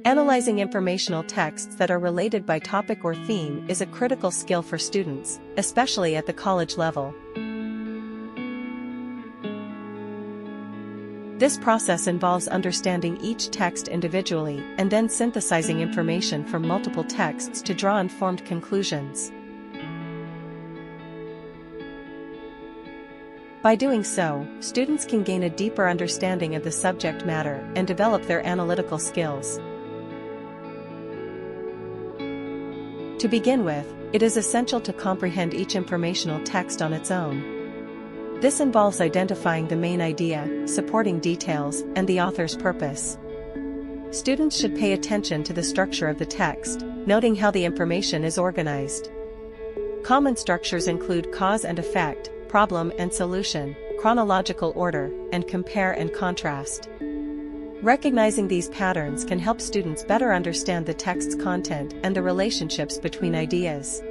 Analyzing informational texts that are related by topic or theme is a critical skill for students, especially at the college level. This process involves understanding each text individually and then synthesizing information from multiple texts to draw informed conclusions. By doing so, students can gain a deeper understanding of the subject matter and develop their analytical skills. To begin with, it is essential to comprehend each informational text on its own. This involves identifying the main idea, supporting details, and the author's purpose. Students should pay attention to the structure of the text, noting how the information is organized. Common structures include cause and effect, problem and solution, chronological order, and compare and contrast. Recognizing these patterns can help students better understand the text's content and the relationships between ideas.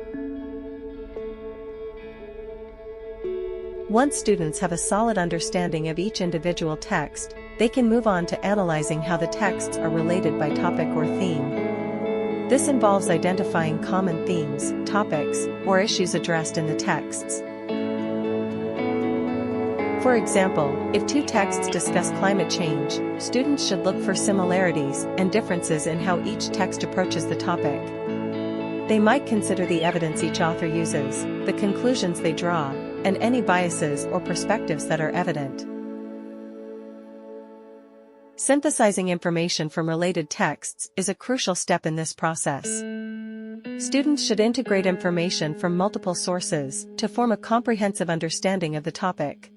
Once students have a solid understanding of each individual text, they can move on to analyzing how the texts are related by topic or theme. This involves identifying common themes, topics, or issues addressed in the texts. For example, if two texts discuss climate change, students should look for similarities and differences in how each text approaches the topic. They might consider the evidence each author uses, the conclusions they draw, and any biases or perspectives that are evident. Synthesizing information from related texts is a crucial step in this process. Students should integrate information from multiple sources to form a comprehensive understanding of the topic.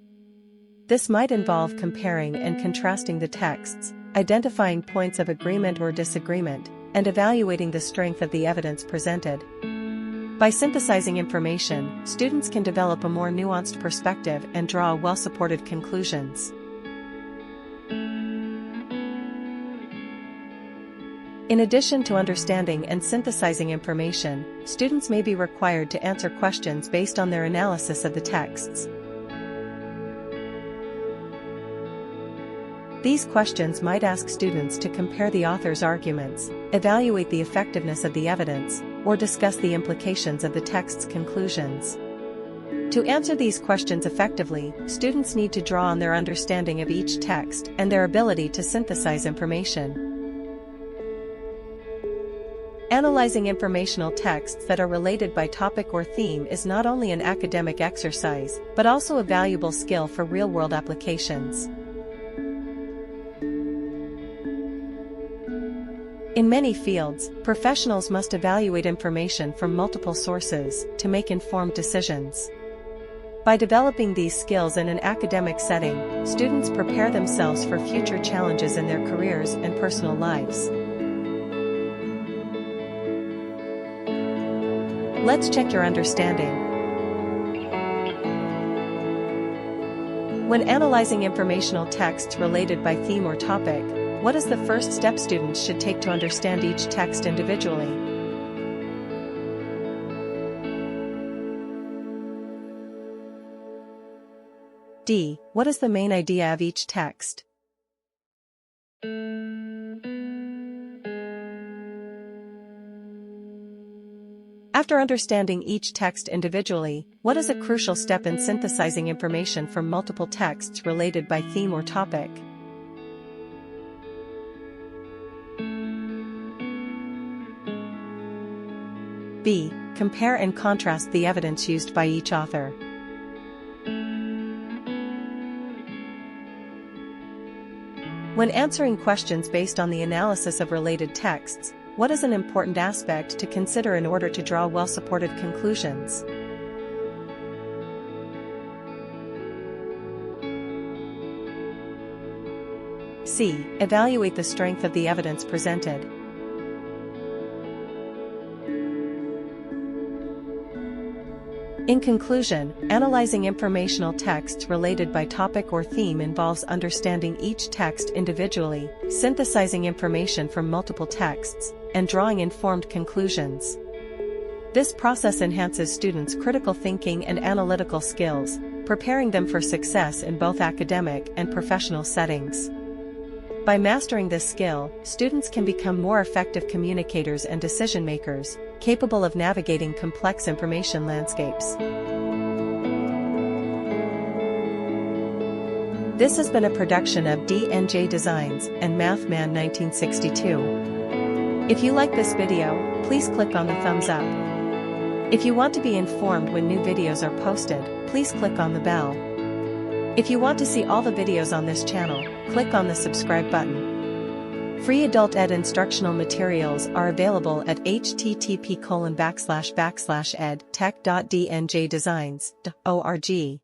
This might involve comparing and contrasting the texts, identifying points of agreement or disagreement, and evaluating the strength of the evidence presented. By synthesizing information, students can develop a more nuanced perspective and draw well-supported conclusions. In addition to understanding and synthesizing information, students may be required to answer questions based on their analysis of the texts. These questions might ask students to compare the author's arguments, evaluate the effectiveness of the evidence, or discuss the implications of the text's conclusions. To answer these questions effectively, students need to draw on their understanding of each text and their ability to synthesize information. Analyzing informational texts that are related by topic or theme is not only an academic exercise, but also a valuable skill for real-world applications. In many fields, professionals must evaluate information from multiple sources to make informed decisions. By developing these skills in an academic setting, students prepare themselves for future challenges in their careers and personal lives. Let's check your understanding. When analyzing informational texts related by theme or topic, what is the first step students should take to understand each text individually? D. What is the main idea of each text? After understanding each text individually, what is a crucial step in synthesizing information from multiple texts related by theme or topic? B. Compare and contrast the evidence used by each author. When answering questions based on the analysis of related texts, what is an important aspect to consider in order to draw well-supported conclusions? C. Evaluate the strength of the evidence presented. In conclusion, analyzing informational texts related by topic or theme involves understanding each text individually, synthesizing information from multiple texts, and drawing informed conclusions. This process enhances students' critical thinking and analytical skills, preparing them for success in both academic and professional settings. By mastering this skill, students can become more effective communicators and decision makers, capable of navigating complex information landscapes. This has been a production of DNJ Designs and Mathman1962. If you like this video, please click on the thumbs up. If you want to be informed when new videos are posted, please click on the bell. If you want to see all the videos on this channel, click on the subscribe button. Free adult ed instructional materials are available at http://edtech.dnjdesigns.org.